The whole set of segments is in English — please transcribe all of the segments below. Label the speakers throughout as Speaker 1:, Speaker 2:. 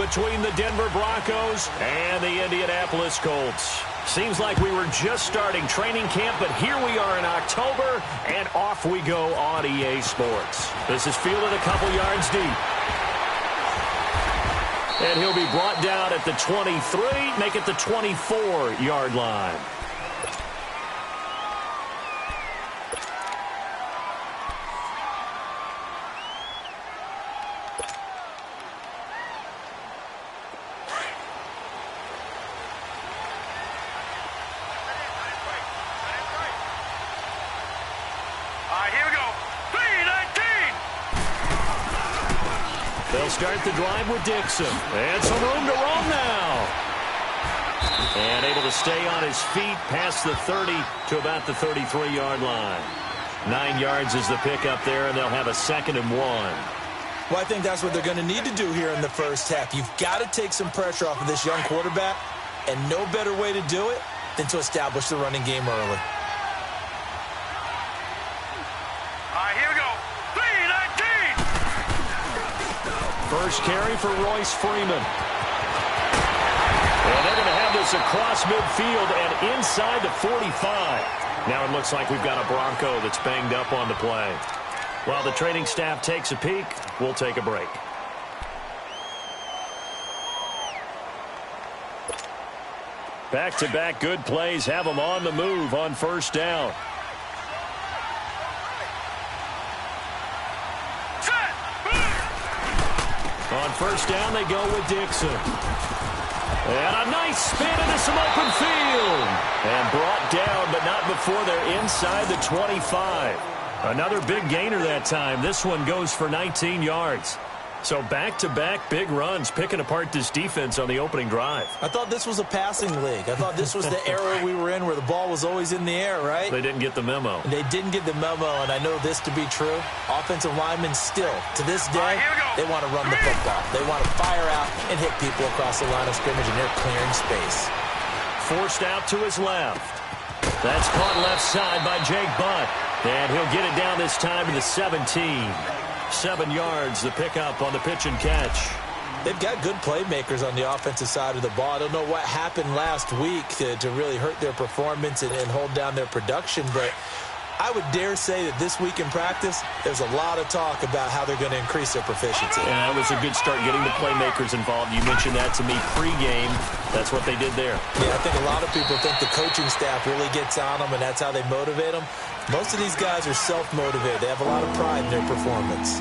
Speaker 1: between the Denver Broncos and the Indianapolis Colts. Seems like we were just starting training camp, but here we are in October, and off we go on EA Sports. This is fielded a couple yards deep. And he'll be brought down at the 23, make it the 24-yard line. They'll start the drive with Dixon. And some room to roam now. And able to stay on his feet past the 30 to about the 33-yard line. 9 yards is the pickup there, and they'll have a 2nd and 1.
Speaker 2: Well, I think that's what they're going to need to do here in the first half. You've got to take some pressure off of this young quarterback, and no better way to do it than to establish the running game early.
Speaker 1: First carry for Royce Freeman. And they're going to have this across midfield and inside the 45. Now it looks like we've got a Bronco that's banged up on the play. While the training staff takes a peek, we'll take a break. Back-to-back good plays have them on the move on first down. On first down, they go with Dixon. And a nice spin into some open field. And brought down, but not before they're inside the 25. Another big gainer that time. This one goes for 19 yards. So back-to-back big runs, picking apart this defense on the opening drive.
Speaker 2: I thought this was a passing league. I thought this was the era we were in where the ball was always in the air, right?
Speaker 1: They didn't get the memo.
Speaker 2: They didn't get the memo, and I know this to be true. Offensive linemen still, to this day, they want to run the football. They want to fire out and hit people across the line of scrimmage, and they're clearing space.
Speaker 1: Forced out to his left. That's caught left side by Jake Butt. And he'll get it down this time to the 17. 7 yards, the pickup on the pitch and catch.
Speaker 2: They've got good playmakers on the offensive side of the ball. I don't know what happened last week to really hurt their performance and hold down their production, but I would dare say that this week in practice, there's a lot of talk about how they're going to increase their proficiency.
Speaker 1: And that was a good start getting the playmakers involved. You mentioned that to me pregame. That's what they did there.
Speaker 2: Yeah, I think a lot of people think the coaching staff really gets on them, and that's how they motivate them. Most of these guys are self-motivated. They have a lot of pride in their performance.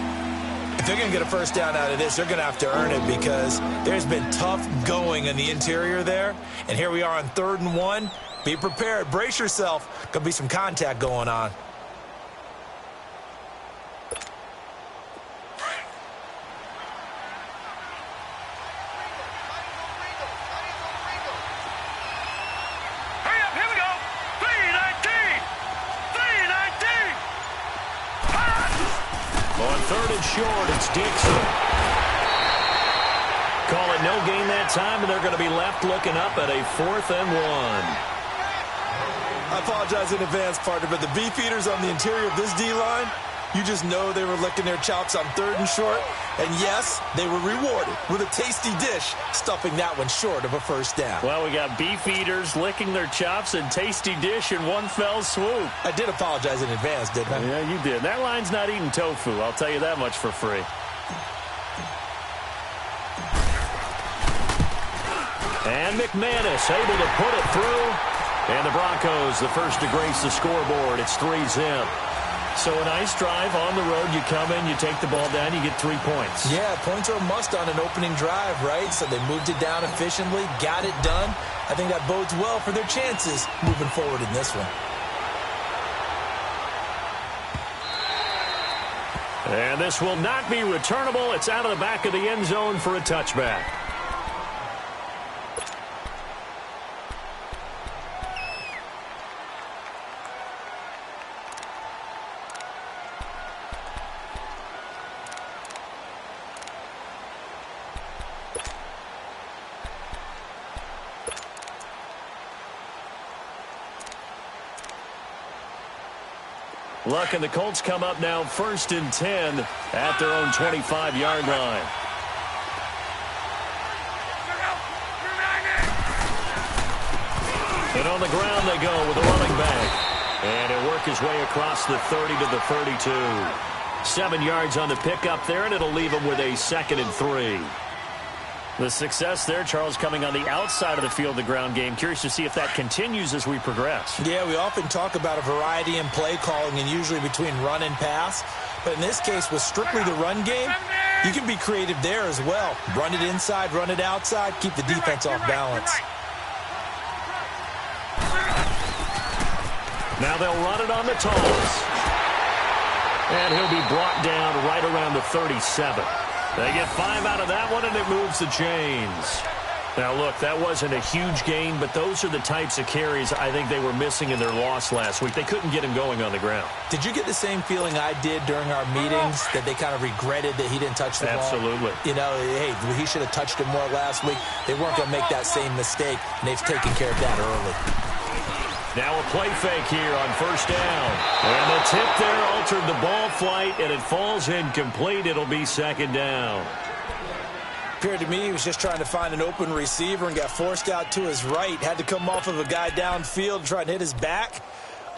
Speaker 2: If they're going to get a first down out of this, they're going to have to earn it because there's been tough going in the interior there. And here we are on 3rd and 1. Be prepared. Brace yourself. Going to be some contact going on.
Speaker 1: On 3rd and short, it's Dixon. Call it no gain that time, and they're going to be left looking up at a 4th and 1.
Speaker 2: I apologize in advance, partner, but the beefeaters on the interior of this D-line, you just know they were licking their chops on 3rd and short. And yes, they were rewarded with a tasty dish, stuffing that one short of a first down.
Speaker 1: Well, we got beefeaters licking their chops and tasty dish in one fell swoop.
Speaker 2: I did apologize in advance, didn't I?
Speaker 1: Yeah, you did. That line's not eating tofu, I'll tell you that much for free. And McManus able to put it through. And the Broncos, the first to grace the scoreboard. It's 3-zip. So a nice drive on the road. You come in, you take the ball down, you get 3 points.
Speaker 2: Yeah, points are a must on an opening drive, right? So they moved it down efficiently, got it done. I think that bodes well for their chances moving forward in this one.
Speaker 1: And this will not be returnable. It's out of the back of the end zone for a touchback. Luck and the Colts come up now 1st and 10 at their own 25-yard line. And on the ground they go with a running back. And he'll work his way across the 30 to the 32. 7 yards on the pickup there, and it'll leave him with a 2nd and 3. The success there, Charles, coming on the outside of the field, the ground game. Curious to see if that continues as we progress.
Speaker 2: Yeah, we often talk about a variety in play calling and usually between run and pass. But in this case, with strictly the run game, you can be creative there as well. Run it inside, run it outside, keep the defense off balance.
Speaker 1: Now they'll run it on the toss. And he'll be brought down right around the 37. They get 5 out of that one, and it moves the chains. Now, look, that wasn't a huge gain, but those are the types of carries I think they were missing in their loss last week. They couldn't get him going on the ground.
Speaker 2: Did you get the same feeling I did during our meetings, that they kind of regretted that he didn't touch the ball?
Speaker 1: Absolutely.
Speaker 2: You know, hey, he should have touched it more last week. They weren't going to make that same mistake, and they've taken care of that early.
Speaker 1: Now a play fake here on first down. And the tip there altered the ball flight, and it falls incomplete. It'll be 2nd down.
Speaker 2: Appeared to me he was just trying to find an open receiver and got forced out to his right. Had to come off of a guy downfield, try and hit his back.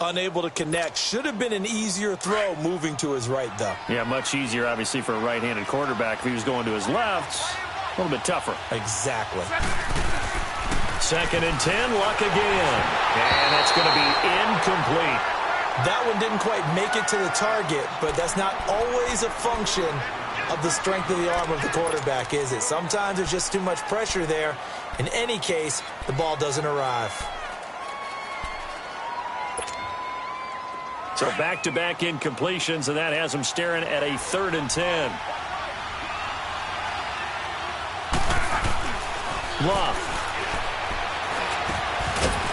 Speaker 2: Unable to connect. Should have been an easier throw moving to his right, though.
Speaker 1: Yeah, much easier, obviously, for a right-handed quarterback. If he was going to his left, a little bit tougher.
Speaker 2: Exactly.
Speaker 1: 2nd and 10, Luck again. And that's going to be incomplete.
Speaker 2: That one didn't quite make it to the target, but that's not always a function of the strength of the arm of the quarterback, is it? Sometimes there's just too much pressure there. In any case, the ball doesn't arrive.
Speaker 1: So back-to-back incompletions, and that has him staring at a 3rd and 10. Luck.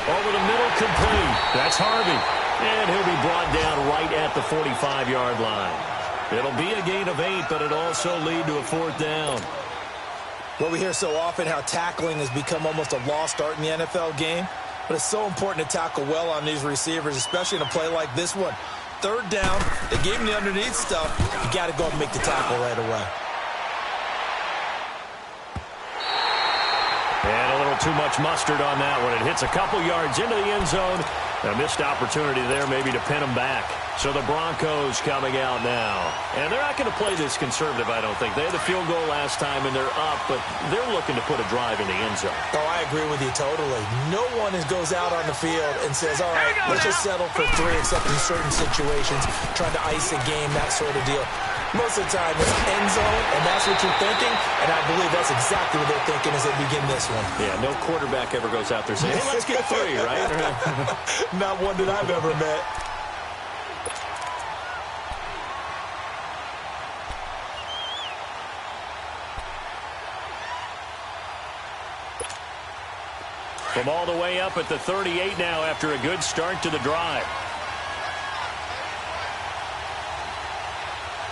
Speaker 1: Over the middle, complete. That's Harvey. And he'll be brought down right at the 45-yard line. It'll be a gain of 8, but it'll also lead to a 4th down.
Speaker 2: Well, we hear so often how tackling has become almost a lost art in the NFL game. But it's so important to tackle well on these receivers, especially in a play like this one. 3rd down, they gave him the underneath stuff. You got to go and make the tackle right away.
Speaker 1: And a little too much mustard on that one. It hits a couple yards into the end zone. A missed opportunity there maybe to pin him back. So the Broncos coming out now. And they're not going to play this conservative, I don't think. They had the field goal last time, and they're up, but they're looking to put a drive in the end zone.
Speaker 2: Oh, I agree with you totally. No one goes out on the field and says, all right, let's just settle for 3, except in certain situations, trying to ice a game, that sort of deal. Most of the time, it's end zone, and that's what you're thinking, and I believe that's exactly what they're thinking as they begin this one.
Speaker 1: Yeah, no quarterback ever goes out there saying, hey, let's get 3, right?
Speaker 2: Not one that I've ever met.
Speaker 1: From all the way up at the 38 now after a good start to the drive.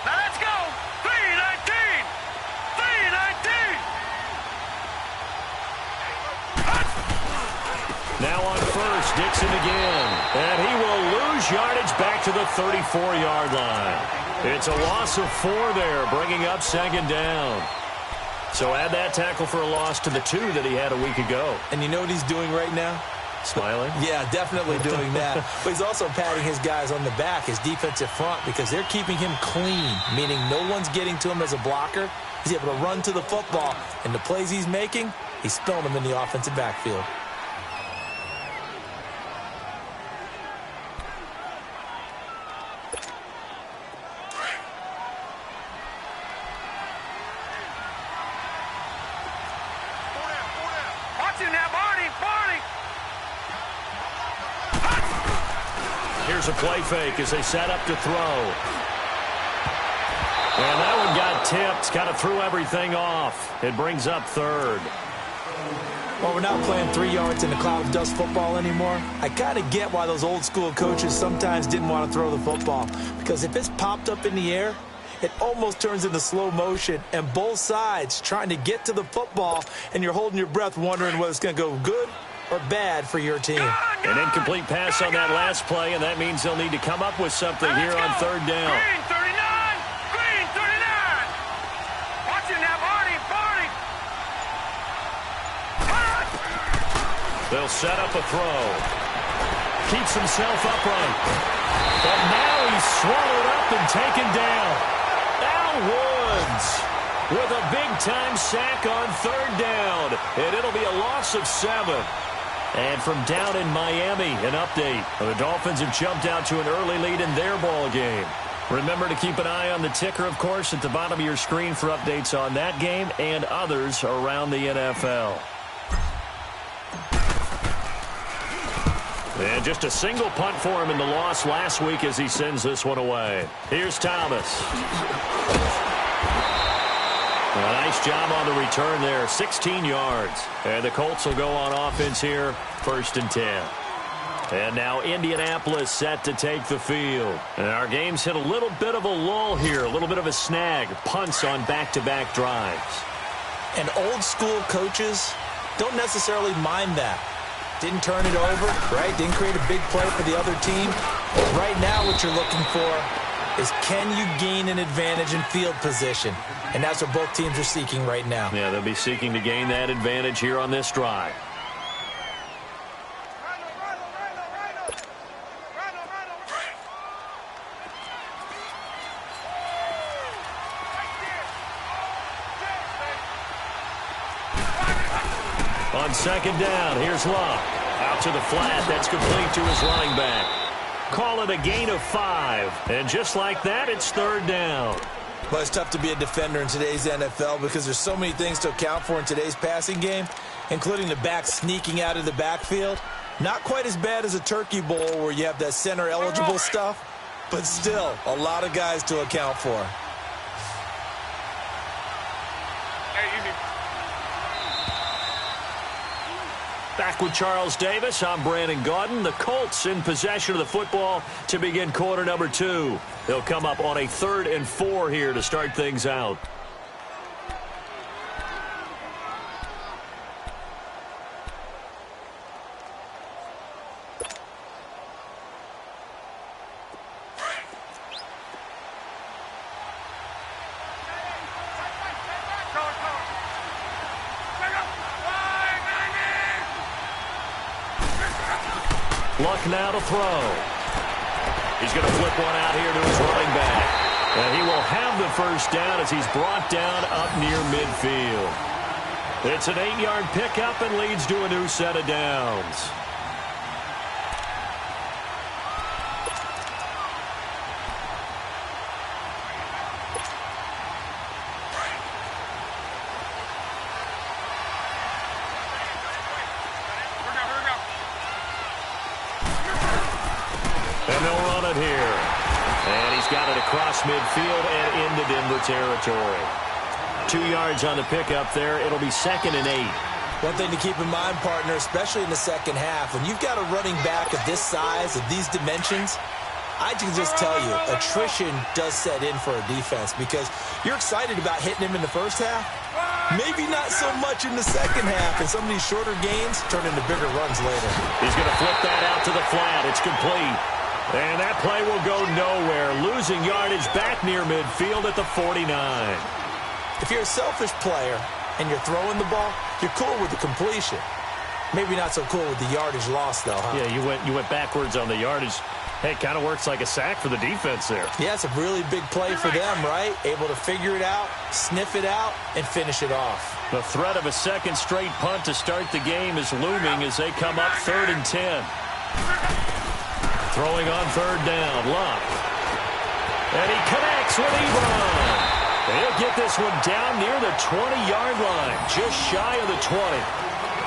Speaker 3: Now let's go! 3-19! 3-19!
Speaker 1: Now on first, Dixon again. And he will lose yardage back to the 34-yard line. It's a loss of 4 there, bringing up 2nd down. So add that tackle for a loss to the 2 that he had a week ago.
Speaker 2: And you know what he's doing right now?
Speaker 1: Smiling?
Speaker 2: Yeah, definitely doing that. But he's also patting his guys on the back, his defensive front, because they're keeping him clean, meaning no one's getting to him as a blocker. He's able to run to the football, and the plays he's making, he's spilling them in the offensive backfield.
Speaker 1: Here's a play fake as they set up to throw. And that one got tipped, kind of threw everything off. It brings up 3rd.
Speaker 2: Well, we're not playing 3 yards in a cloud of dust football anymore. I kind of get why those old school coaches sometimes didn't want to throw the football. Because if it's popped up in the air, it almost turns into slow motion. And both sides trying to get to the football, and you're holding your breath wondering whether it's going to go good or bad for your team.
Speaker 1: An incomplete pass on that last play, and that means they'll need to come up with something here on 3rd down.
Speaker 3: Green 39! Green 39! Watch it now, Barney! Barney!
Speaker 1: They'll set up a throw. Keeps himself upright. But now he's swallowed up and taken down. Al Woods with a big-time sack on third down. And it'll be a loss of 7. And from down in Miami, an update. The Dolphins have jumped out to an early lead in their ball game. Remember to keep an eye on the ticker, of course, at the bottom of your screen for updates on that game and others around the NFL. And just a single punt for him in the loss last week as he sends this one away. Here's Thomas. A nice job on the return there, 16 yards. And the Colts will go on offense here, 1st and 10. And now Indianapolis set to take the field. And our game's hit a little bit of a lull here, a little bit of a snag. Punts on back-to-back drives.
Speaker 2: And old-school coaches don't necessarily mind that. Didn't turn it over, right? Didn't create a big play for the other team. Right now what you're looking for is can you gain an advantage in field position? And that's what both teams are seeking right now.
Speaker 1: Yeah, they'll be seeking to gain that advantage here on this drive. On 2nd down, here's Luck. Out to the flat. That's complete to his running back. Call it a gain of 5. And just like that, it's 3rd down.
Speaker 2: Well, it's tough to be a defender in today's NFL because there's so many things to account for in today's passing game, including the back sneaking out of the backfield. Not quite as bad as a turkey bowl where you have that center-eligible stuff, but still a lot of guys to account for.
Speaker 1: Back with Charles Davis, I'm Brandon Gaudin. The Colts in possession of the football to begin quarter number 2. They'll come up on a 3rd and 4 here to start things out. Luck now to throw. He's going to flip one out here to his running back. And he will have the 1st down as he's brought down up near midfield. It's an 8-yard pickup and leads to a new set of downs. And they'll run it here. And he's got it across midfield and into Denver territory. 2 yards on the pickup there. It'll be 2nd and 8.
Speaker 2: One thing to keep in mind, partner, especially in the second half, when you've got a running back of this size, of these dimensions, I can just tell you, attrition does set in for a defense because you're excited about hitting him in the first half. Maybe not so much in the second half, and some of these shorter gains turn into bigger runs later.
Speaker 1: He's going to flip that out to the flat. It's complete. And that play will go nowhere. Losing yardage back near midfield at the 49.
Speaker 2: If you're a selfish player and you're throwing the ball, you're cool with the completion. Maybe not so cool with the yardage loss, though, huh?
Speaker 1: Yeah, you went backwards on the yardage. Hey, it kind of works like a sack for the defense there.
Speaker 2: Yeah, it's a really big play for them, right? Able to figure it out, sniff it out, and finish it off.
Speaker 1: The threat of a second straight punt to start the game is looming as they come up 3rd and 10. Throwing on 3rd down, Luck. And he connects with Ebron. He'll get this one down near the 20-yard line, just shy of the 20.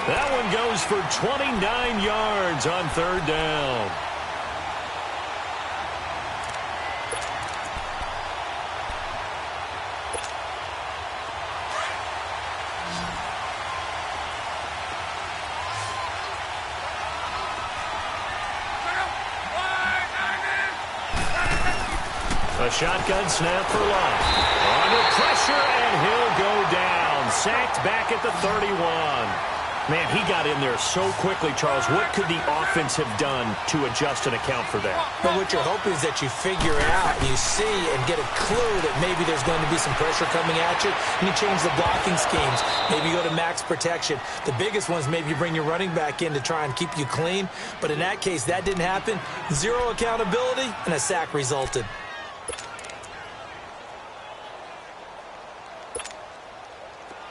Speaker 1: That one goes for 29 yards on 3rd down. A shotgun snap for Luck. Under pressure, and he'll go down. Sacked back at the 31. Man, he got in there so quickly, Charles. What could the offense have done to adjust and account for that?
Speaker 2: But what you're hoping is that you figure out, and you see and get a clue that maybe there's going to be some pressure coming at you, and you change the blocking schemes. Maybe you go to max protection. The biggest ones, maybe you bring your running back in to try and keep you clean. But in that case, that didn't happen. Zero accountability, and a sack resulted.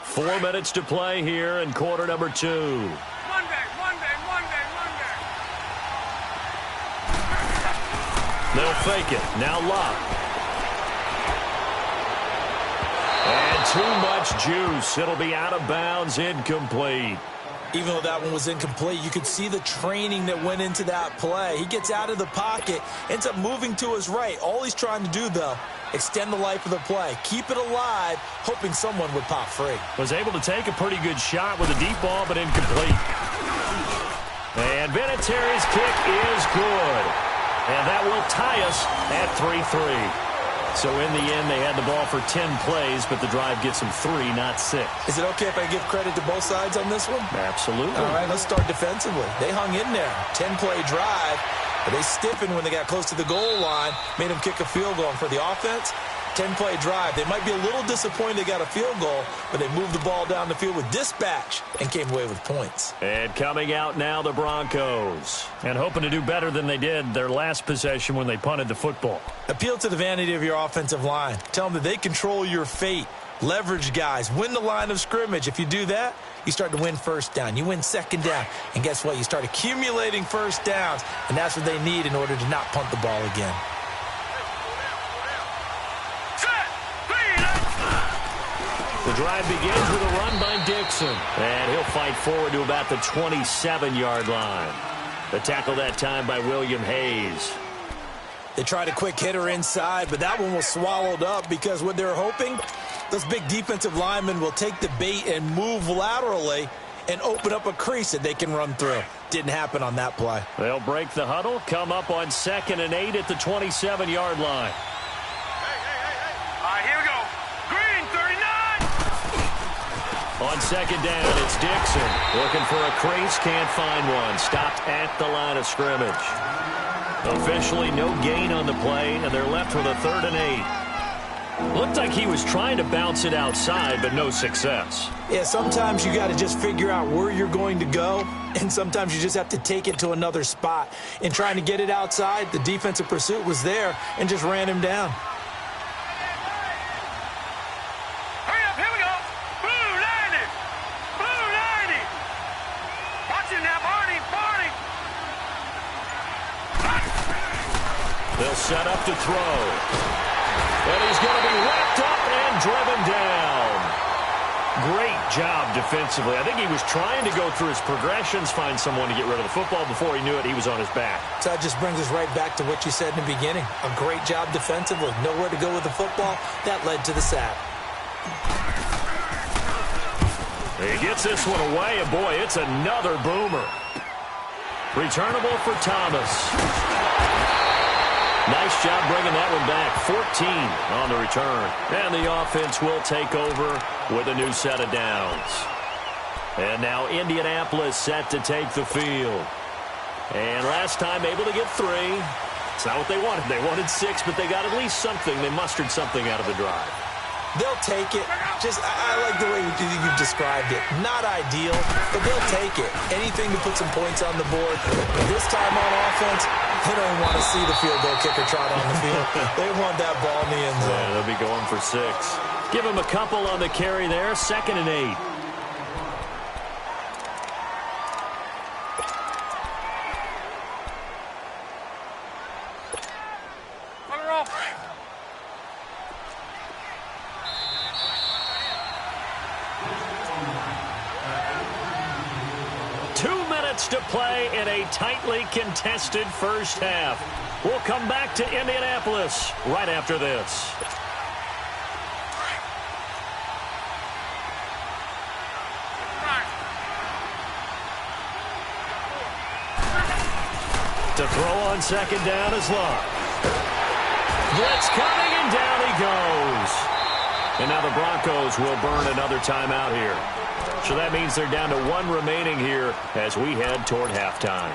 Speaker 1: Four minutes to play here in quarter number 2.
Speaker 3: Monday.
Speaker 1: They'll fake it. Now Locke. And too much juice. It'll be out of bounds, incomplete.
Speaker 2: Even though that one was incomplete, you could see the training that went into that play. He gets out of the pocket, ends up moving to his right. All he's trying to do, though, extend the life of the play. Keep it alive, hoping someone would pop free.
Speaker 1: Was able to take a pretty good shot with a deep ball, but incomplete. And Vinatieri's kick is good. And that will tie us at 3-3. So in the end, they had the ball for 10 plays, but the drive gets them 3, not 6.
Speaker 2: Is it okay if I give credit to both sides on this one?
Speaker 1: Absolutely.
Speaker 2: All right, let's start defensively. They hung in there. 10-play drive, but they stiffened when they got close to the goal line, made them kick a field goal. And for the offense, 10-play drive. They might be a little disappointed they got a field goal, but they moved the ball down the field with dispatch and came away with points.
Speaker 1: And coming out now, the Broncos. And hoping to do better than they did their last possession when they punted the football.
Speaker 2: Appeal to the vanity of your offensive line. Tell them that they control your fate. Leverage guys. Win the line of scrimmage. If you do that, you start to win first down. You win second down. And guess what? You start accumulating first downs, and that's what they need in order to not punt the ball again.
Speaker 1: The drive begins with a run by Dixon. And he'll fight forward to about the 27-yard line. The tackle that time by William Hayes.
Speaker 2: They tried a quick hitter inside, but that one was swallowed up because what they're hoping, those big defensive linemen will take the bait and move laterally and open up a crease that they can run through. Didn't happen on that play.
Speaker 1: They'll break the huddle, come up on 2nd and 8 at the 27-yard line.
Speaker 3: All right, here we go. Green, 39.
Speaker 1: On 2nd down, it's Dixon. Looking for a crease, can't find one. Stopped at the line of scrimmage. Officially no gain on the play, and they're left with a 3rd and 8. Looked like he was trying to bounce it outside, but no success.
Speaker 2: Yeah, sometimes you got to just figure out where you're going to go, and sometimes you just have to take it to another spot. In trying to get it outside, the defensive pursuit was there and just ran him down.
Speaker 3: Hurry up, here we go. Blue 90. Blue 90. Watch it now, Barney.
Speaker 1: They'll set up to throw. And he's going to be wrapped up and driven down. Great job defensively. I think he was trying to go through his progressions, find someone to get rid of the football. Before he knew it, he was on his back.
Speaker 2: So that just brings us right back to what you said in the beginning. A great job defensively. Nowhere to go with the football. That led to the sack.
Speaker 1: He gets this one away, and boy, it's another boomer. Returnable for Thomas. Nice job bringing that one back. 14 on the return. And the offense will take over with a new set of downs. And now Indianapolis set to take the field. And last time able to get 3. It's not what they wanted. They wanted 6, but they got at least something. They mustered something out of the drive.
Speaker 2: They'll take it. I like the way you've described it. Not ideal, but they'll take it. Anything to put some points on the board. This time on offense, they don't even want to see the field goal kicker trot on the field. They want that ball in the end zone.
Speaker 1: Yeah, they'll be going for 6. Give him a couple on the carry there. 2nd and 8. To play in a tightly contested first half. We'll come back to Indianapolis right after this. To throw on 2nd down is Locke. Blitz coming, and down he goes. And now the Broncos will burn another timeout here. So that means they're down to 1 remaining here as we head toward halftime.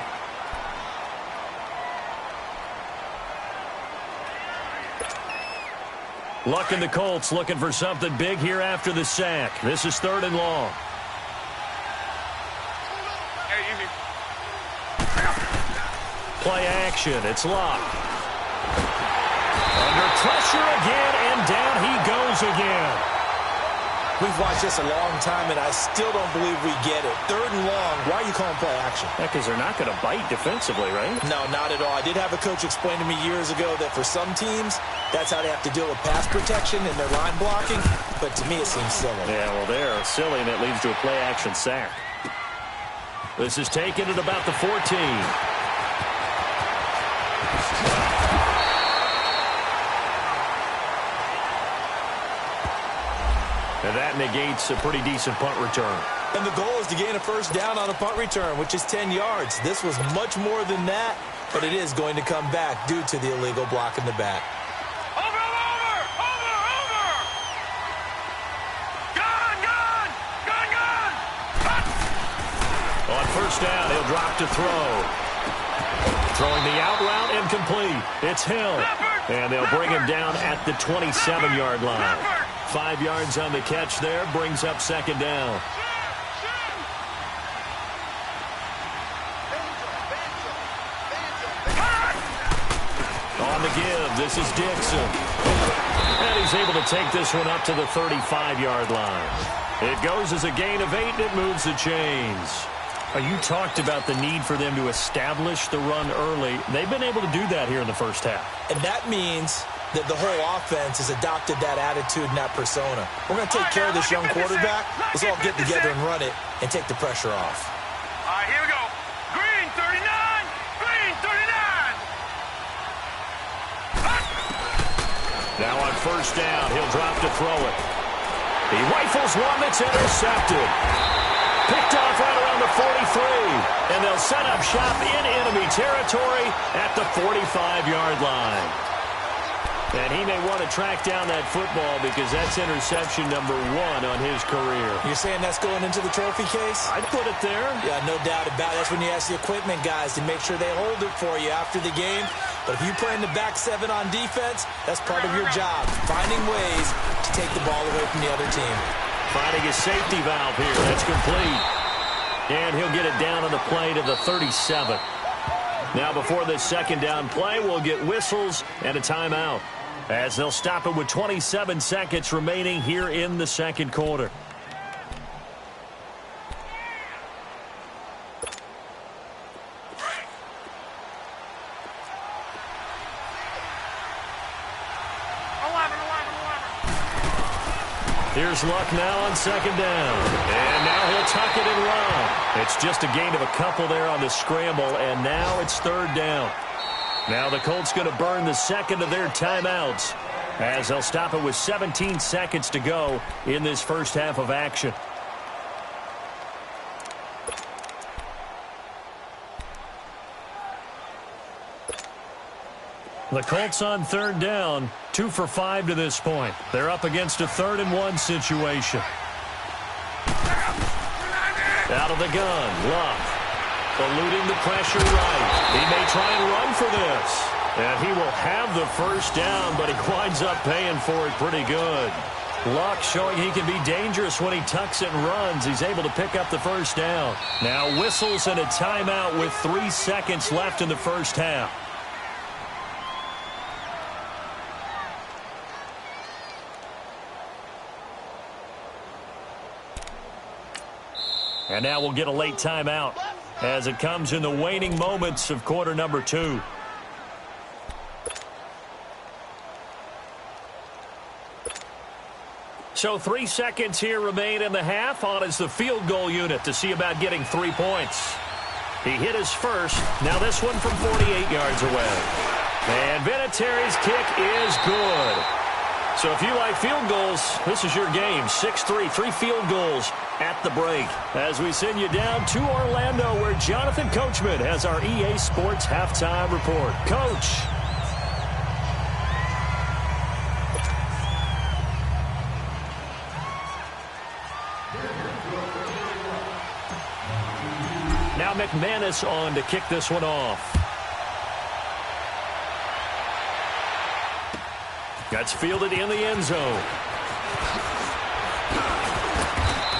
Speaker 1: Luck and the Colts looking for something big here after the sack. This is 3rd and long. Play action. It's Luck. Under pressure again, and down he goes again.
Speaker 2: We've watched this a long time, and I still don't believe we get it. 3rd and long. Why are you calling play action?
Speaker 1: Because they're not going to bite defensively, right?
Speaker 2: No, not at all. I did have a coach explain to me years ago that for some teams, that's how they have to deal with pass protection and their line blocking. But to me, it seems silly.
Speaker 1: Yeah, well, they're silly, and it leads to a play action sack. This is taken at about the 14. And that negates a pretty decent punt return.
Speaker 2: And the goal is to gain a first down on a punt return, which is 10 yards. This was much more than that, but it is going to come back due to the illegal block in the back.
Speaker 3: Over! Gun!
Speaker 1: On first down, he'll drop to throw. Throwing the out route incomplete. It's Hill. And they'll bring him down at the 27-yard line. 5 yards on the catch there, brings up 2nd down. On the give, this is Dixon. And he's able to take this one up to the 35-yard line. It goes as a gain of 8, and it moves the chains. You talked about the need for them to establish the run early. They've been able to do that here in the first half.
Speaker 2: And that means that the whole offense has adopted that attitude and that persona. We're going to take care of this young quarterback. Let's all get together and run it and take the pressure off.
Speaker 3: All right, here we go. Green 39. Green 39.
Speaker 1: Now on first down, he'll drop to throw it. He rifles one that's intercepted. Picked off right around the 43. And they'll set up shop in enemy territory at the 45-yard line. And he may want to track down that football because that's interception number 1 on his career.
Speaker 2: You're saying that's going into the trophy case?
Speaker 1: I'd put it there.
Speaker 2: Yeah, no doubt about it. That's when you ask the equipment guys to make sure they hold it for you after the game. But if you play in the back 7 on defense, that's part of your job, finding ways to take the ball away from the other team.
Speaker 1: Finding a safety valve here. That's complete. And he'll get it down on the play to the 37. Now before this 2nd down play, we'll get whistles and a timeout, as they'll stop it with 27 seconds remaining here in the 2nd quarter. Here's Luck now on 2nd down. And now he'll tuck it and run. It's just a gain of a couple there on the scramble, and now it's 3rd down. Now the Colts going to burn the 2nd of their timeouts, as they'll stop it with 17 seconds to go in this first half of action. The Colts on 3rd down, 2 for 5 to this point. They're up against a 3rd and 1 situation. Out of the gun, Luck. Eluding the pressure right. He may try and run for this. And he will have the first down, but he winds up paying for it pretty good. Luck showing he can be dangerous when he tucks it and runs. He's able to pick up the first down. Now whistles and a timeout with 3 seconds left in the first half. And now we'll get a late timeout as it comes in the waning moments of quarter number 2. So 3 seconds here remain in the half. On is the field goal unit to see about getting 3 points. He hit his first. Now this one from 48 yards away. And Vinatieri's kick is good. So if you like field goals, this is your game. 6-3, 3 field goals at the break. As we send you down to Orlando, where Jonathan Coachman has our EA Sports halftime report. Coach. Now McManus on to kick this one off. That's fielded in the end zone.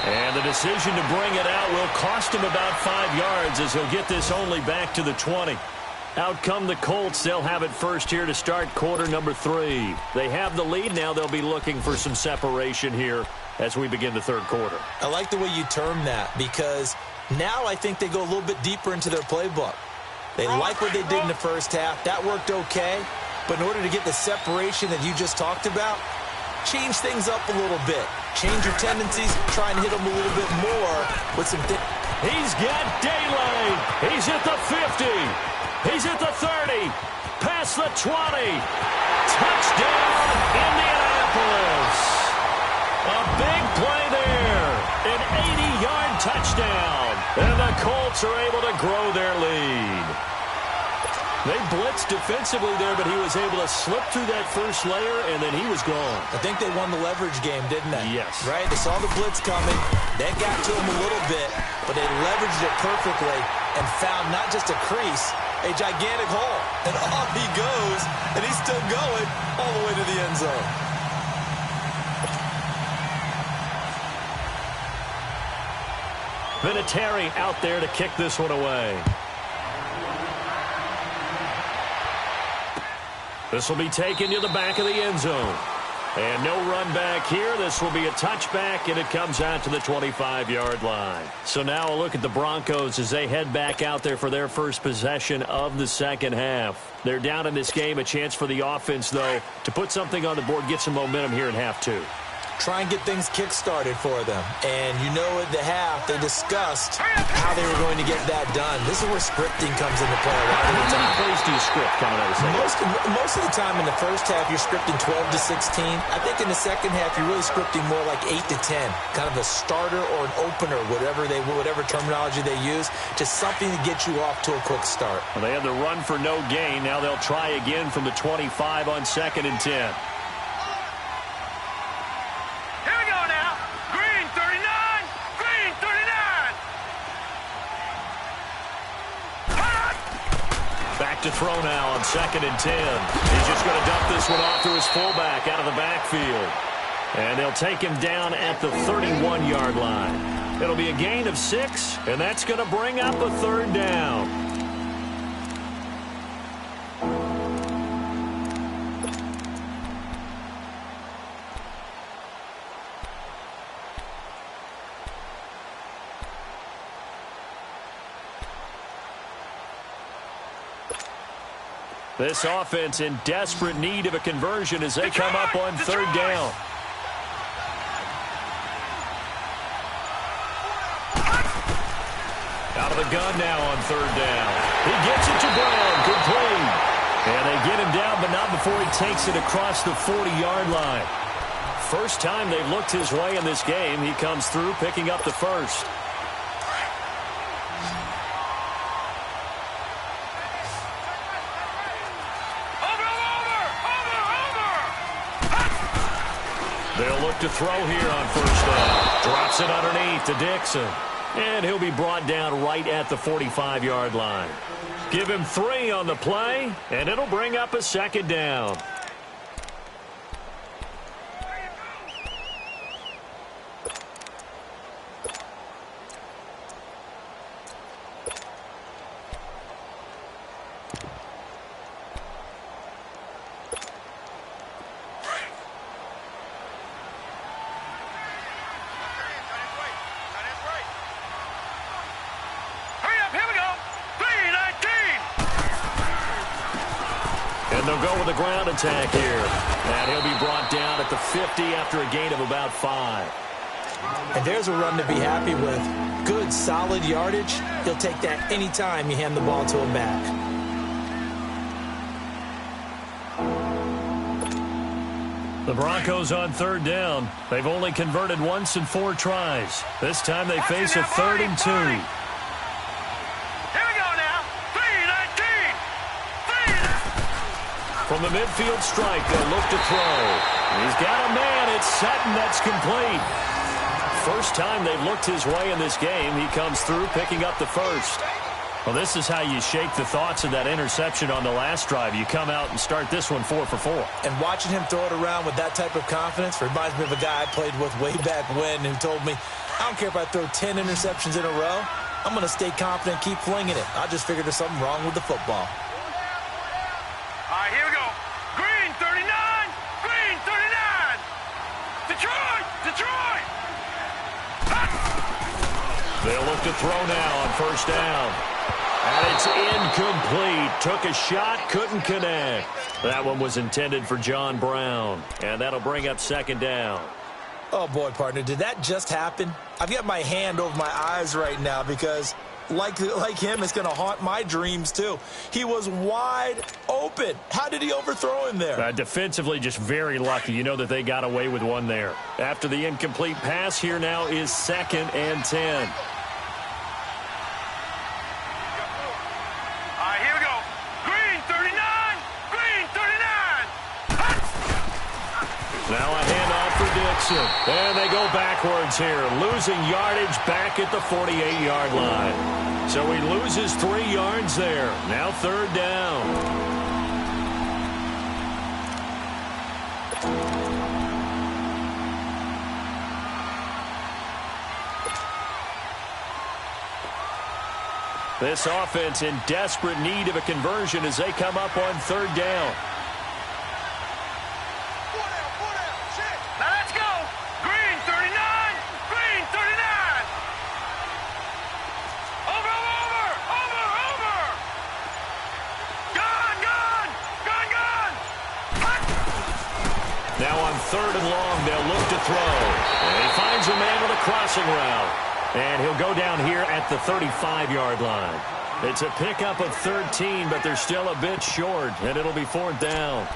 Speaker 1: And the decision to bring it out will cost him about 5 yards as he'll get this only back to the 20. Out come the Colts. They'll have it first here to start quarter number 3. They have the lead. Now they'll be looking for some separation here as we begin the third quarter.
Speaker 2: I like the way you term that because now I think they go a little bit deeper into their playbook. They like what they did in the first half. That worked okay. But in order to get the separation that you just talked about, change things up a little bit. Change your tendencies. Try and hit them a little bit more with some things.
Speaker 1: He's got daylight. He's at the 50. He's at the 30. Past the 20. Touchdown, Indianapolis. A big play there. An 80-yard touchdown. And the Colts are able to grow their lead. They blitzed defensively there, but he was able to slip through that first layer, and then he was gone.
Speaker 2: I think they won the leverage game, didn't they?
Speaker 1: Yes.
Speaker 2: Right? They saw the blitz coming. That got to him a little bit, but they leveraged it perfectly and found not just a crease, a gigantic hole. And off he goes, and he's still going all the way to the end zone.
Speaker 1: Vinatieri out there to kick this one away. This will be taken to the back of the end zone. And no run back here. This will be a touchback, and it comes out to the 25-yard line. So now a look at the Broncos as they head back out there for their first possession of the second half. They're down in this game. A chance for the offense, though, to put something on the board, get some momentum here in half 2.
Speaker 2: Try and get things kick-started for them. And you know at the half, they discussed how they were going to get that done. This is where scripting comes into play a lot of the time.
Speaker 1: How many plays do you script coming out of the second?
Speaker 2: Most of the time in the first half, you're scripting 12 to 16. I think in the second half, you're really scripting more like 8 to 10. Kind of a starter or an opener, whatever terminology they use. Just something to get you off to a quick start.
Speaker 1: Well, they had the run for no gain. Now they'll try again from the 25 on 2nd and 10. To throw now on 2nd and 10. He's just going to dump this one off to his fullback out of the backfield. And they'll take him down at the 31-yard line. It'll be a gain of 6, and that's going to bring up a third down. This offense in desperate need of a conversion as they come up on third down. Out of the gun now on third down. He gets it to Brown. Complete. And they get him down, but not before he takes it across the 40-yard line. First time they've looked his way in this game. He comes through, picking up the first. They'll look to throw here on first down. Drops it underneath to Dixon. And he'll be brought down right at the 45-yard line. Give him 3 on the play, and it'll bring up a second down. And they'll go with a ground attack here. And he'll be brought down at the 50 after a gain of about 5.
Speaker 2: And there's a run to be happy with. Good, solid yardage. He'll take that anytime you hand the ball to him back.
Speaker 1: The Broncos on third down. They've only converted once in 4 tries. This time they face a 3rd and 2. From the midfield strike, they'll look to throw. He's got a man. It's Sutton. That's complete. first time they've looked his way in this game. He comes through picking up the first. Well, this is how you shake the thoughts of that interception on the last drive. You come out and start this one 4 for 4.
Speaker 2: And watching him throw it around with that type of confidence reminds me of a guy I played with way back when who told me, I don't care if I throw 10 interceptions in a row. I'm going to stay confident, keep flinging it. I just figured there's something wrong with the football.
Speaker 3: All right, here we go. Green 39. Green 39. Detroit. Detroit.
Speaker 1: They'll look to throw now on first down. And it's incomplete. Took a shot, couldn't connect. That one was intended for John Brown. And that'll bring up second down.
Speaker 2: Oh, boy, partner, did that just happen? I've got my hand over my eyes right now because, like him, it's going to haunt my dreams, too. He was wide open. How did he overthrow him there?
Speaker 1: Defensively, just very lucky. You know that they got away with one there. After the incomplete pass, here now is 2nd and 10. Now a handoff for Dixon. And they go backwards here. Losing yardage back at the 48-yard line. So he loses 3 yards there. Now 3rd down. This offense in desperate need of a conversion as they come up on 3rd down. Now on 3rd and long, they'll look to throw. And he finds a man with a crossing route. And he'll go down here at the 35-yard line. It's a pickup of 13, but they're still a bit short, and it'll be 4th down.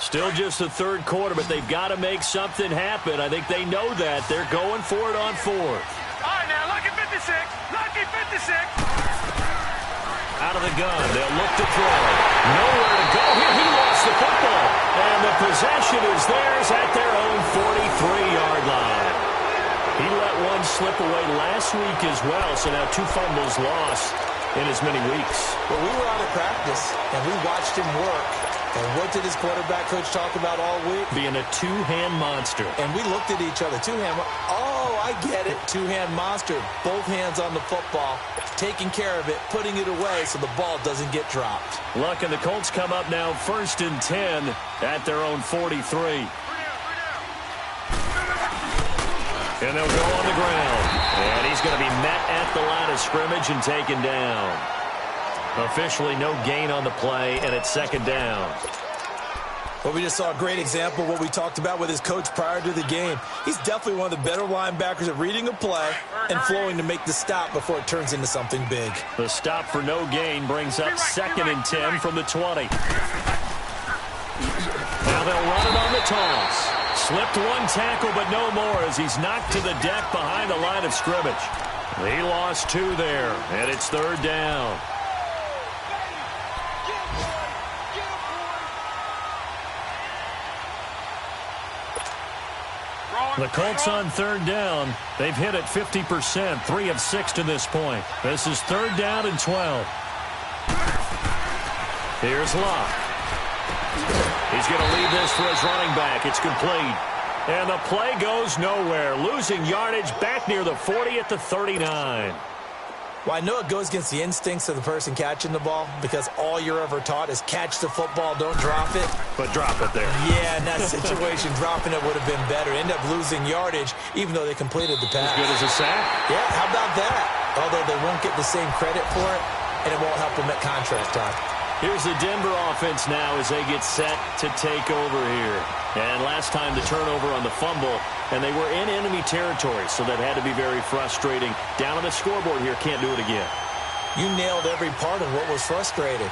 Speaker 1: Still just the 3rd quarter, but they've got to make something happen. I think they know that. They're going for it on 4th.
Speaker 3: All right, now, lucky 56. Lucky 56.
Speaker 1: Out of the gun. They'll look to throw. Nowhere to go here. He lost the football. And the possession is theirs at their own 43-yard line. He let one slip away last week as well, so now 2 fumbles lost in as many weeks.
Speaker 2: Well, we were out of practice, and we watched him work. And what did his quarterback coach talk about all week?
Speaker 1: Being a 2-hand monster.
Speaker 2: And we looked at each other. 2-hand. Oh, I get it. 2-hand monster. Both hands on the football, taking care of it, putting it away so the ball doesn't get dropped.
Speaker 1: Luck, and the Colts come up now 1st and 10 at their own 43. And they'll go on the ground. And he's going to be met at the line of scrimmage and taken down. Officially no gain on the play, and it's 2nd down.
Speaker 2: Well, we just saw a great example of what we talked about with his coach prior to the game. He's definitely one of the better linebackers at reading a play and flowing to make the stop before it turns into something big.
Speaker 1: The stop for no gain brings up 2nd and 10 from the 20. Now they'll run it on the toss. Slipped one tackle, but no more as he's knocked to the deck behind the line of scrimmage. He lost 2 there, and it's 3rd down. The Colts on 3rd down. They've hit it 50%, 3 of 6 to this point. This is 3rd down and 12. Here's Locke. He's going to leave this for his running back. It's complete. And the play goes nowhere. Losing yardage back near the 40 at the 39.
Speaker 2: Well, I know it goes against the instincts of the person catching the ball because all you're ever taught is catch the football, don't drop it.
Speaker 1: But drop it there.
Speaker 2: Yeah, in that situation, dropping it would have been better. End up losing yardage, even though they completed the pass.
Speaker 1: As good as a sack?
Speaker 2: Yeah, how about that? Although they won't get the same credit for it, and it won't help them at contract time.
Speaker 1: Here's the Denver offense now as they get set to take over here. And last time the turnover on the fumble and they were in enemy territory, so that had to be very frustrating. Down on the scoreboard here, can't do it again.
Speaker 2: You nailed every part of what was frustrating.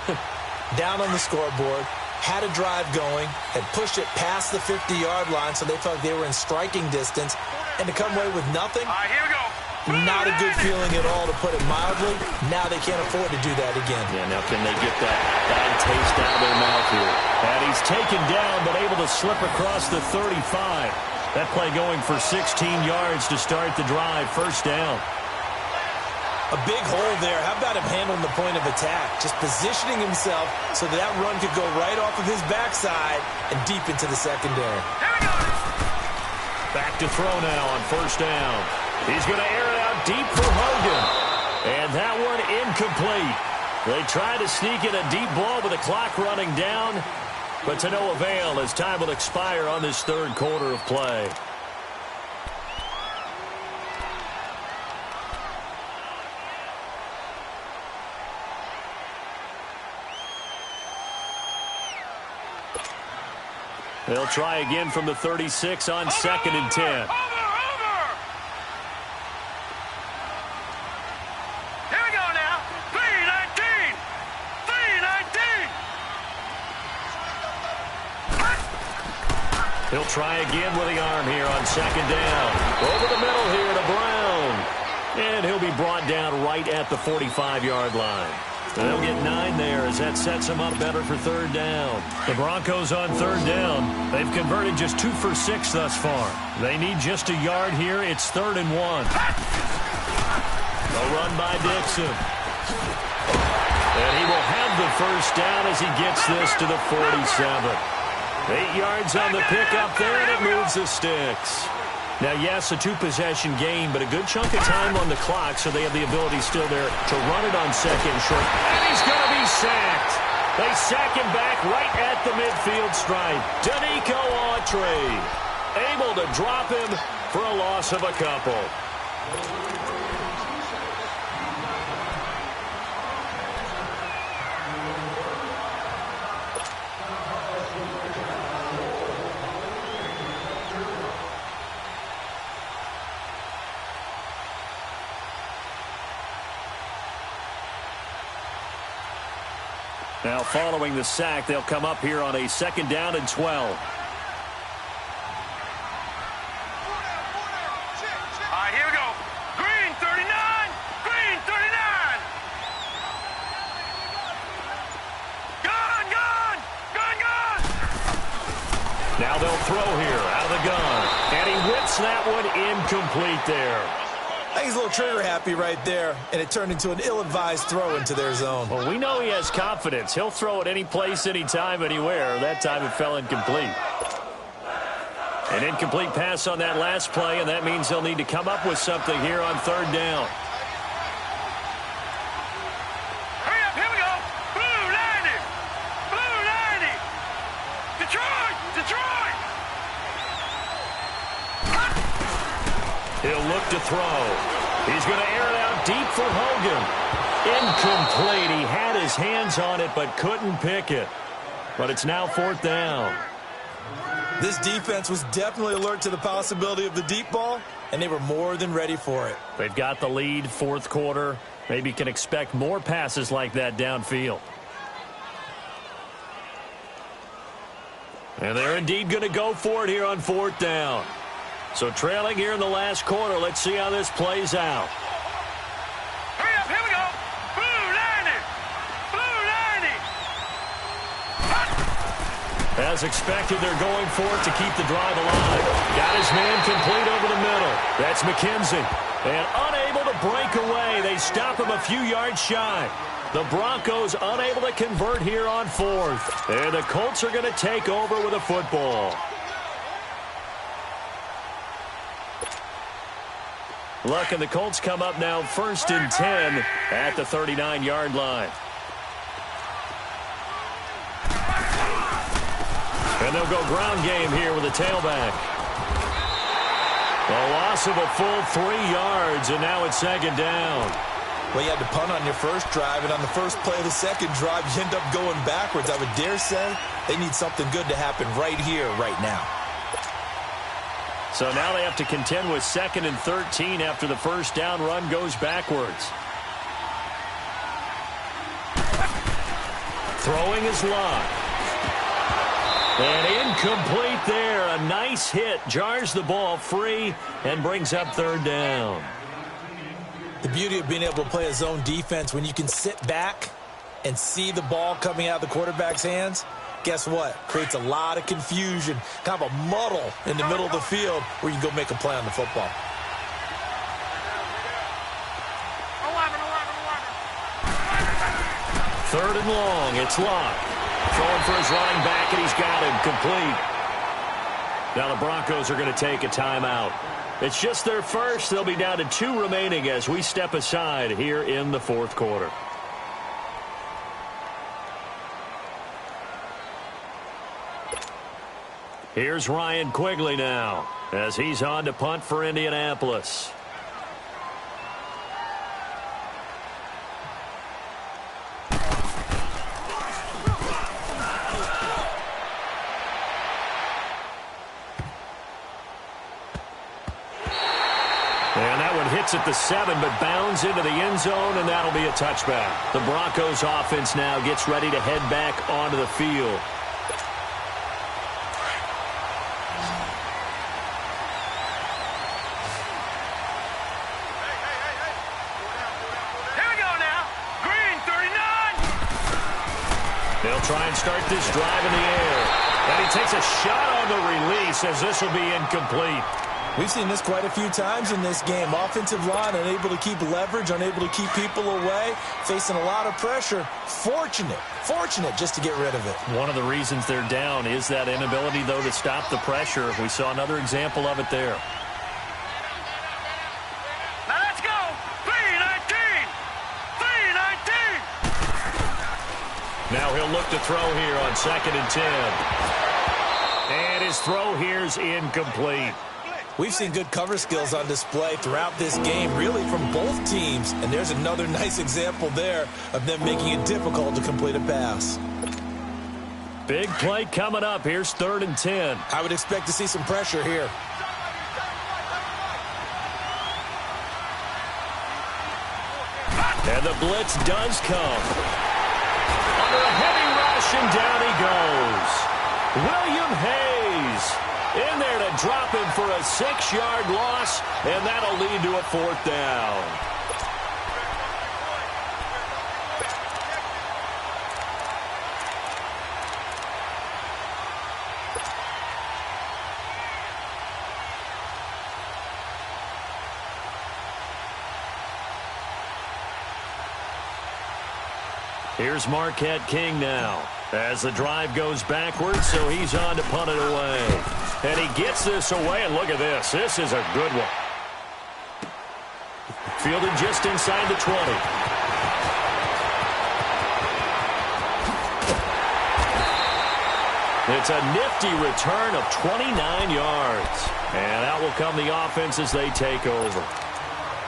Speaker 2: Down on the scoreboard, had a drive going, had pushed it past the 50-yard line, so they felt like they were in striking distance, and to come away with nothing,
Speaker 3: All right, here we go.
Speaker 2: not a good feeling at all, to put it mildly. Now they can't afford to do that again.
Speaker 1: Yeah, now can they get that bad taste out of their mouth here? And he's taken down, but able to slip across the 35. That play going for 16 yards to start the drive. First down.
Speaker 2: A big hole there. How about him handling the point of attack? Just positioning himself so that run could go right off of his backside and deep into the secondary.
Speaker 3: Here we go.
Speaker 1: Back to throw now on first down. He's going to air it out deep for Hogan. And that one incomplete. They try to sneak in a deep ball with the clock running down, but to no avail as time will expire on this third quarter of play. They'll try again from the 36 on second and 10.
Speaker 3: Over. Here we go now. 3-19. 3-19.
Speaker 1: He'll try again with the arm here on second down. Over the middle here to Brown. And he'll be brought down right at the 45-yard line. They'll get 9 there as that sets them up better for third down. The Broncos on third down. They've converted just 2 for 6 thus far. They need just a yard here. It's 3rd and 1. A run by Dixon. And he will have the first down as he gets this to the 47. 8 yards on the pickup there, and it moves the sticks. Now, yes, a 2-possession game, but a good chunk of time on the clock, so they have the ability still there to run it on second and short. And he's going to be sacked. They sack him back right at the midfield stripe. Danico Autry able to drop him for a loss of a couple. Now, following the sack, they'll come up here on a 2nd down and 12.
Speaker 3: All right, here we go. Green 39. Green 39. Gun.
Speaker 1: Now they'll throw here out of the gun. And he whips that one incomplete there.
Speaker 2: I think he's a little trigger happy right there, and it turned into an ill-advised throw into their zone.
Speaker 1: Well, we know he has confidence. He'll throw it any place, anytime, anywhere. That time it fell incomplete. An incomplete pass on that last play, and that means they'll need to come up with something here on third down.
Speaker 3: Hurry up, here we go. Blue 90. Blue 90. Detroit.
Speaker 1: He'll look to throw. He's going to air it out deep for Hogan. Incomplete. He had his hands on it but couldn't pick it. But it's now 4th down.
Speaker 2: This defense was definitely alert to the possibility of the deep ball, and they were more than ready for it.
Speaker 1: They've got the lead, 4th quarter. Maybe can expect more passes like that downfield. And they're indeed going to go for it here on 4th down. So trailing here in the last quarter. Let's see how this plays out.
Speaker 3: Hurry up, here we go. Blue 90.
Speaker 1: As expected, they're going for it to keep the drive alive. Got his man complete over the middle. That's McKenzie. And unable to break away. They stop him a few yards shy. The Broncos unable to convert here on 4th. And the Colts are going to take over with a football. Look, and the Colts come up now 1st and 10 at the 39-yard line. And they'll go ground game here with a tailback. A loss of a full 3 yards, and now it's 2nd down.
Speaker 2: Well, you had to punt on your first drive, and on the first play of the second drive, you end up going backwards. I would dare say they need something good to happen right here, right now.
Speaker 1: So now they have to contend with 2nd and 13 after the first down run goes backwards. Throwing is Locke. And incomplete there. A nice hit. Jars the ball free and brings up 3rd down.
Speaker 2: The beauty of being able to play a zone defense when you can sit back and see the ball coming out of the quarterback's hands, guess what? Creates a lot of confusion, kind of a muddle in the middle of the field where you can go make a play on the football.
Speaker 1: Third and long. It's Locke. Throwing for his running back, and he's got him complete. Now the Broncos are going to take a timeout. It's just their first. They'll be down to 2 remaining as we step aside here in the 4th quarter. Here's Ryan Quigley now as he's on to punt for Indianapolis. And that one hits at the 7, but bounds into the end zone, and that'll be a touchback. The Broncos offense now gets ready to head back onto the field. They'll try and start this drive in the air. And he takes a shot on the release as this will be incomplete.
Speaker 2: We've seen this quite a few times in this game. Offensive line unable to keep leverage, unable to keep people away, facing a lot of pressure. Fortunate just to get rid of it.
Speaker 1: One of the reasons they're down is that inability, though, to stop the pressure. We saw another example of it there.
Speaker 3: Now let's go. 3-19. 3-19.
Speaker 1: Now he'll look to throw here on 2nd and 10. And his throw here's incomplete.
Speaker 2: We've seen good cover skills on display throughout this game, really from both teams. And there's another nice example there of them making it difficult to complete a pass.
Speaker 1: Big play coming up. Here's 3rd and 10.
Speaker 2: I would expect to see some pressure here.
Speaker 1: And the blitz does come. Under a heavy rush, and down he goes. William Hayes in there to drop him for a 6-yard loss, and that'll lead to a 4th down. Here's Marquette King now as the drive goes backwards, so he's on to punt it away. And he gets this away, and look at this. This is a good one. Fielded just inside the 20. It's a nifty return of 29 yards. And out will come the offense as they take over.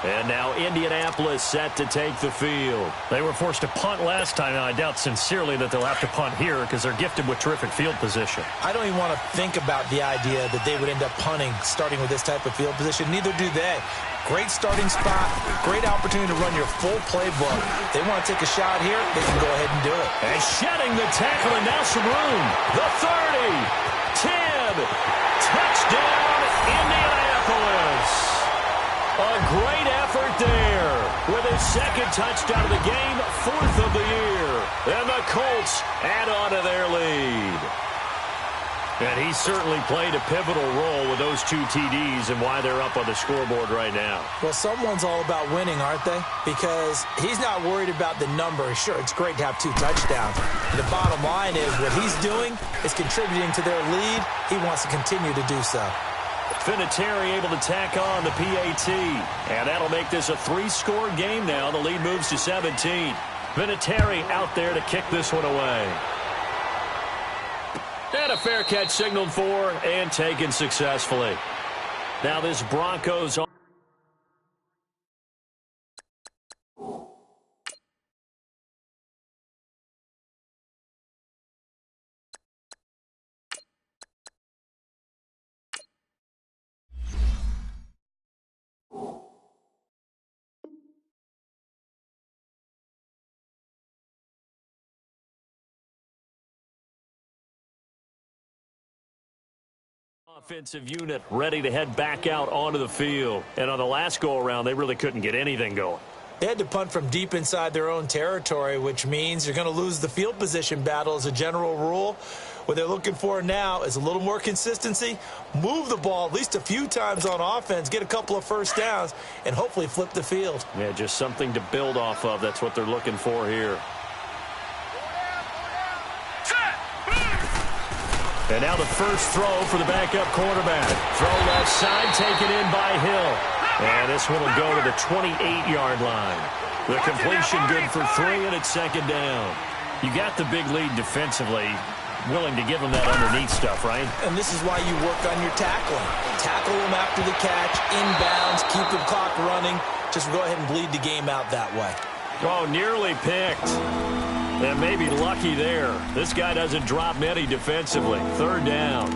Speaker 1: And now Indianapolis set to take the field. They were forced to punt last time, and I doubt sincerely that they'll have to punt here because they're gifted with terrific field position.
Speaker 2: I don't even want to think about the idea that they would end up punting starting with this type of field position. Neither do they. Great starting spot, great opportunity to run your full playbook. They want to take a shot here, they can go ahead and do it.
Speaker 1: And shedding the tackle, and now some room. The 30, 10, touchdown Indianapolis. A great effort there with his 2nd touchdown of the game, 4th of the year. And the Colts add on to their lead. And he certainly played a pivotal role with those 2 TDs and why they're up on the scoreboard right now.
Speaker 2: Well, someone's all about winning, aren't they? Because he's not worried about the number. Sure, it's great to have 2 touchdowns. The bottom line is what he's doing is contributing to their lead. He wants to continue to do so.
Speaker 1: Vinatieri able to tack on the PAT. And that'll make this a 3-score game now. The lead moves to 17. Vinatieri out there to kick this one away. And a fair catch signaled for and taken successfully. Now this Broncos on. Offensive unit ready to head back out onto the field. And on the last go-around, they really couldn't get anything going.
Speaker 2: They had to punt from deep inside their own territory, which means you're going to lose the field position battle as a general rule. What they're looking for now is a little more consistency, move the ball at least a few times on offense, get a couple of first downs, and hopefully flip the field.
Speaker 1: Yeah, just something to build off of. That's what they're looking for here. And now the first throw for the backup quarterback. Throw left side, taken in by Hill. And this one will go to the 28-yard line. The completion good for 3, and it's second down. You got the big lead defensively. Willing to give them that underneath stuff, right?
Speaker 2: And this is why you work on your tackling. Tackle them after the catch, inbounds, keep the clock running. Just go ahead and bleed the game out that way.
Speaker 1: Oh, nearly picked. And maybe lucky there. This guy doesn't drop many defensively. Third down.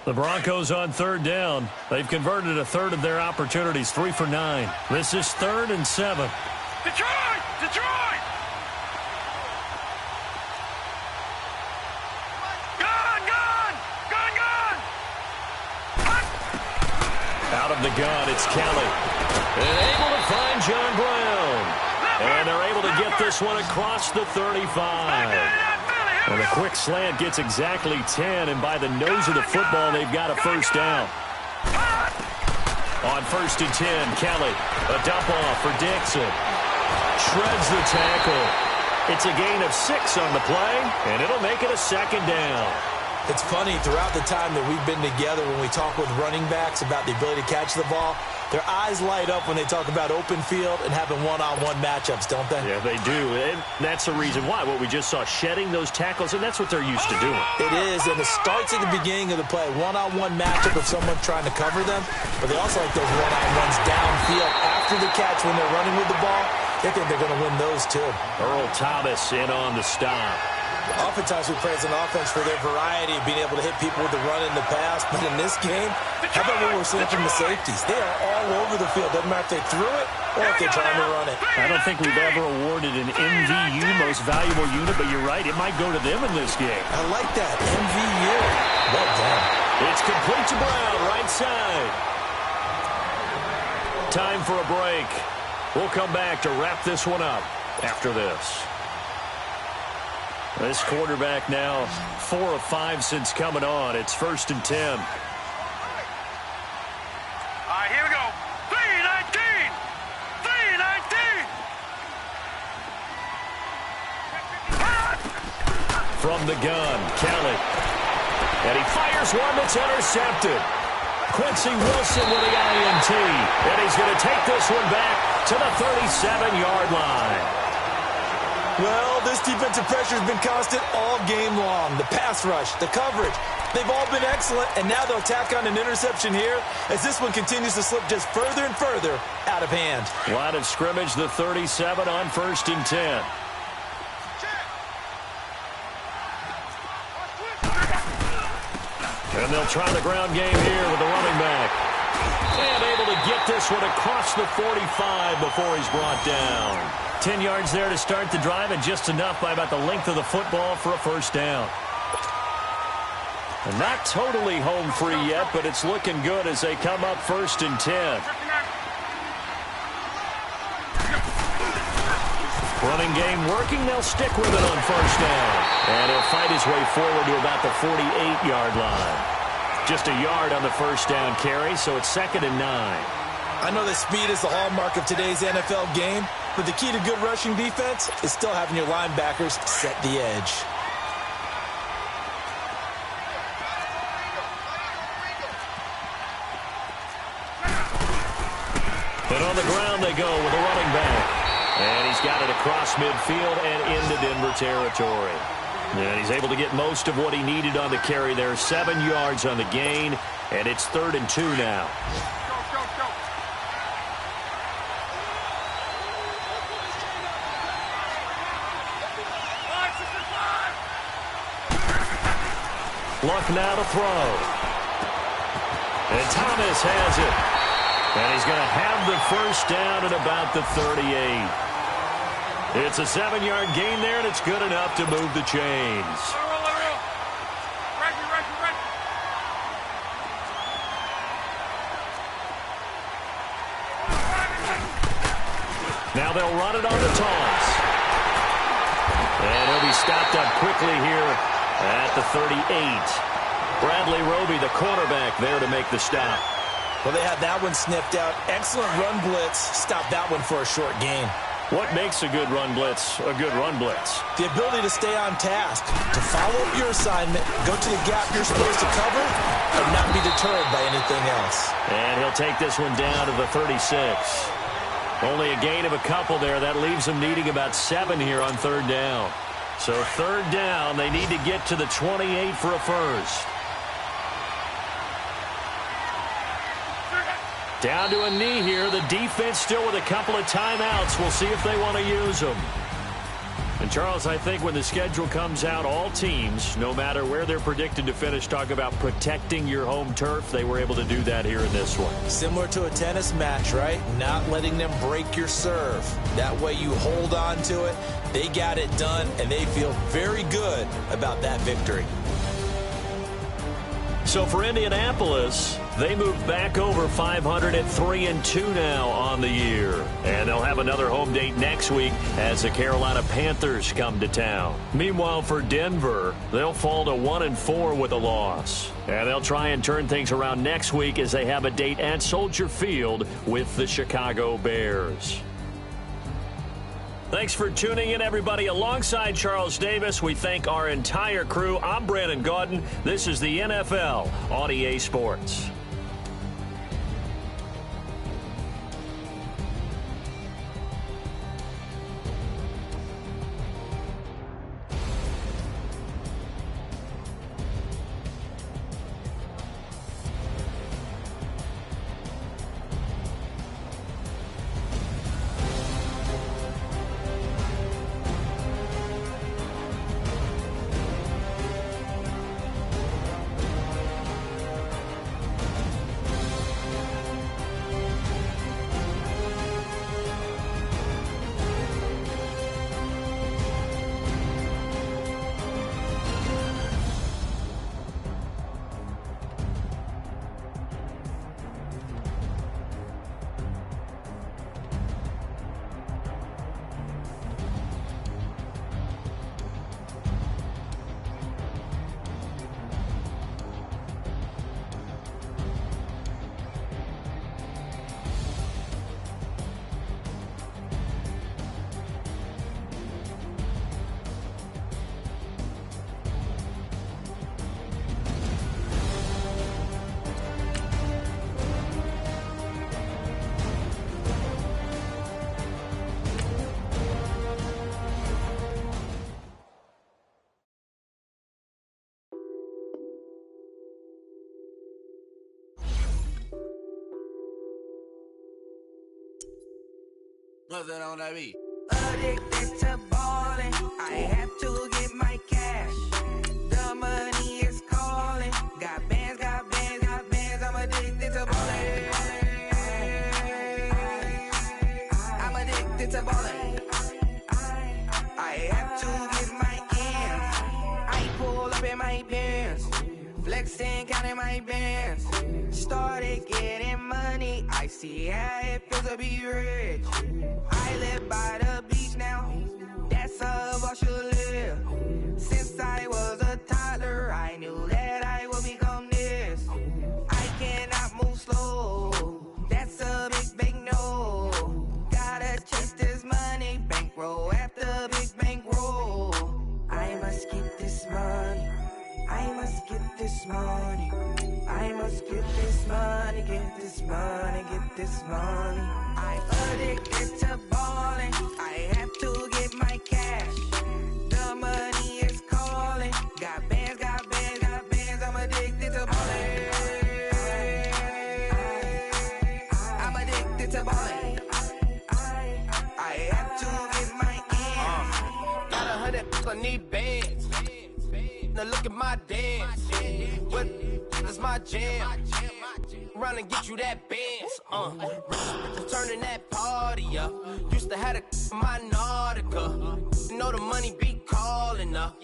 Speaker 1: The Broncos on third down. They've converted a third of their opportunities, 3 for 9. This is 3rd and 7.
Speaker 3: Detroit! Detroit!
Speaker 1: Out of the gun, it's Kelly. And able to find John Brown. And they're able to get this one across the 35. And a quick slant gets exactly 10, and by the nose of the football, they've got a first down. On 1st and 10, Kelly, a dump off for Dixon. Shreds the tackle. It's a gain of 6 on the play, and it'll make it a second down.
Speaker 2: It's funny, throughout the time that we've been together, when we talk with running backs about the ability to catch the ball, their eyes light up when they talk about open field and having one-on-one matchups, don't they?
Speaker 1: Yeah, they do, and that's the reason why. What we just saw, shedding those tackles, and that's what they're used to doing.
Speaker 2: It is, and it starts at the beginning of the play, one-on-one matchup of someone trying to cover them, but they also like those one-on-ones downfield after the catch when they're running with the ball. They think they're going to win those, too.
Speaker 1: Earl Thomas in on the stop.
Speaker 2: Oftentimes we praise an offense for their variety of being able to hit people with the run in the pass, but in this game, how about what we're seeing from the safeties? They are all over the field. Doesn't matter if they threw it or if they're trying to run it.
Speaker 1: I don't think we've ever awarded an MVU, most valuable unit, but you're right, it might go to them in this game.
Speaker 2: I like that, MVU. Well done.
Speaker 1: It's complete to Brown, right side. Time for a break. We'll come back to wrap this one up after this. This quarterback now 4 of 5 since coming on. It's 1st and 10.
Speaker 3: All right, here we go. 3-19. 3-19.
Speaker 1: From the gun, Kelly. And he fires one that's intercepted. Quincy Wilson with the INT. And he's going to take this one back to the 37-yard line.
Speaker 2: Well, this defensive pressure has been constant all game long. The pass rush, the coverage, they've all been excellent, and now they'll tack on an interception here as this one continues to slip just further and further out of hand.
Speaker 1: Line of scrimmage, the 37 on 1st and 10. And they'll try the ground game here with the running back. And able to get this one across the 45 before he's brought down. 10 yards there to start the drive, and just enough by about the length of the football for a first down. And not totally home free yet, but it's looking good as they come up 1st and 10. Running game working. They'll stick with it on 1st down. And he'll fight his way forward to about the 48-yard line. Just a yard on the 1st down carry, so it's 2nd and 9.
Speaker 2: I know that speed is the hallmark of today's NFL game, but the key to good rushing defense is still having your linebackers set the edge.
Speaker 1: And on the ground they go with a running back. And he's got it across midfield and into Denver territory. And he's able to get most of what he needed on the carry there. 7 yards on the gain, and it's 3rd and 2 now. Luck now to throw. And Thomas has it. And he's going to have the first down at about the 38. It's a 7-yard gain there, and it's good enough to move the chains. Now they'll run it on the toss. And he'll be stopped up quickly here at the 38. Bradley Roby, the quarterback, there to make the stop.
Speaker 2: Well, they had that one sniffed out. Excellent run blitz. Stop that one for a short gain.
Speaker 1: What makes a good run blitz a good run blitz?
Speaker 2: The ability to stay on task, to follow up your assignment, go to the gap you're supposed to cover, and not be deterred by anything else.
Speaker 1: And he'll take this one down to the 36. Only a gain of a couple there. That leaves them needing about 7 here on third down. So third down, they need to get to the 28 for a first. Down to a knee here. The defense still with a couple of timeouts. We'll see if they want to use them. And, Charles, I think when the schedule comes out, all teams, no matter where they're predicted to finish, talk about protecting your home turf. They were able to do that here in this one.
Speaker 2: Similar to a tennis match, right? Not letting them break your serve. That way you hold on to it. They got it done, and they feel very good about that victory.
Speaker 1: So for Indianapolis, they move back over 500 at 3-2 now on the year. And they'll have another home date next week as the Carolina Panthers come to town. Meanwhile, for Denver, they'll fall to 1-4 with a loss. And they'll try and turn things around next week as they have a date at Soldier Field with the Chicago Bears. Thanks for tuning in, everybody. Alongside Charles Davis, we thank our entire crew. I'm Brandon Gaudin. This is the NFL on EA Sports.
Speaker 4: Nothing on that beat.
Speaker 5: Addicted to ballin', I have to get my cash. The money is calling. Got bands, got bands, got bands. I'm addicted to ballin'. I'm addicted to ballin'. I have to get my ends. I pull up in my pants, flexing, counting my bands. Started getting money. I see how it feels to be rich. I live by the beach now, that's how I should live. Since I was a toddler, I knew that I would become this. I cannot move slow, that's a big no. Gotta chase this money, bankroll after big bankroll. I must get this money, I must get this money. I must get this money, get this money, get this money. I'm addicted to ballin', I have to get my cash. The money is calling. Got bands, got bands, got bands. I'm addicted to ballin'. I'm addicted to ballin'. I have to get my ends.
Speaker 4: Got 100, I need bands. Now look at my dance. What is my
Speaker 5: my jam. Run and get you that Benz. Turning that party up. Used to have a my Nautica. Know the money be calling up.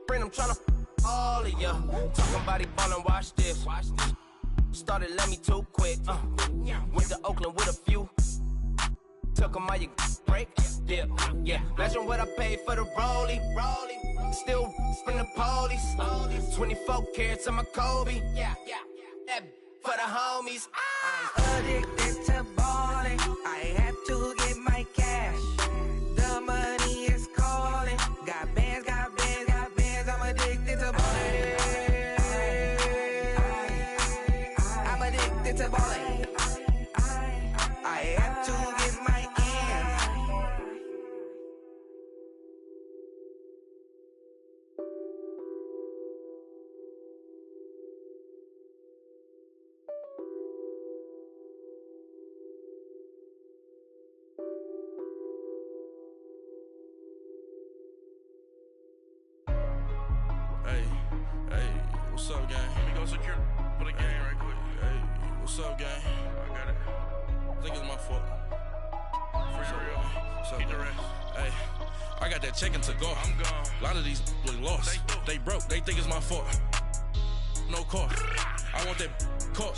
Speaker 5: Friend, I'm tryna all of ya. Talking about it ballin', watch this. Started let me too quick. Went to Oakland with a few. Took 'em all your break. Yeah. Imagine what I paid for the rollie. Still from the police. 24 carats on my Kobe. That for the homies. I'm addicted to ballin'. I have to get my cash. The money is calling. Got bands. I'm addicted to ballin'. I'm addicted to ballin'. I have to get my ends.
Speaker 6: Hey, what's up, gang? Let me go secure for the game right quick. Hey, what's up, gang? I got it. I think it's my fault. For real. Keep the rest. Hey, I got that check to go. I'm gone. A lot of these look lost. They broke. They think it's my fault. No car. I want that car.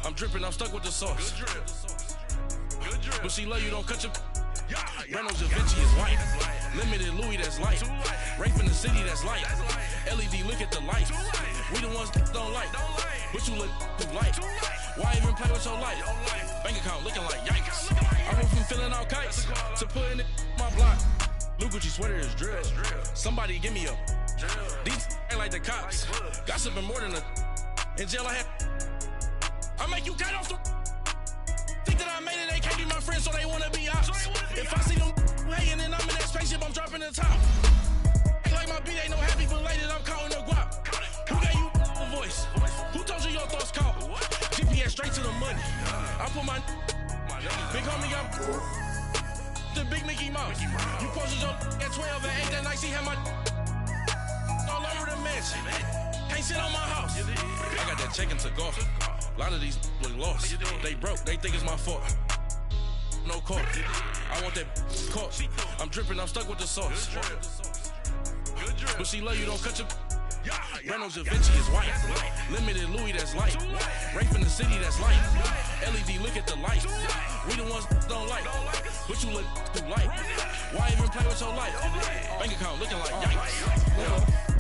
Speaker 6: I'm dripping. I'm stuck with the sauce. Good drip. But she love you. Don't cut your. Reynolds Da Vinci is white. Limited Louis, that's light. Rape in the city, that's light. LED, look at the lights. We the ones that don't like. But you look too light. Why even play with your life? Bank account looking like yikes. I went from filling out kites to putting it in my block. Blue Gucci sweater is drill. Somebody give me a. These ain't like the cops. Gossiping more than a. In jail I had. I make you cut off the. Think that I made it, they can't be my friends, so they wanna be ops. If I see them hanging and I'm in that spaceship, I'm dropping the top. Ain't like my beat ain't no happy belated, I'm counting the guap. Who gave you a voice? Who told you your thoughts count? GPS straight to the money. I put my big homie got the big Mickey Mouse. You posted your at 12 and 8 that night, she had my all over the mansion. Can't sit on my house. I got that check to go. A lot of these look lost. They broke. They think it's my fault. No car. I want that car. I'm dripping. I'm stuck with the sauce. But she love you. Don't cut your. Reynolds Da Vinci is white. Limited Louis, that's light. Rape in the city, that's light. LED, look at the lights. We the ones that don't like. But you look too light. Why even play with your life? Bank account looking like yikes.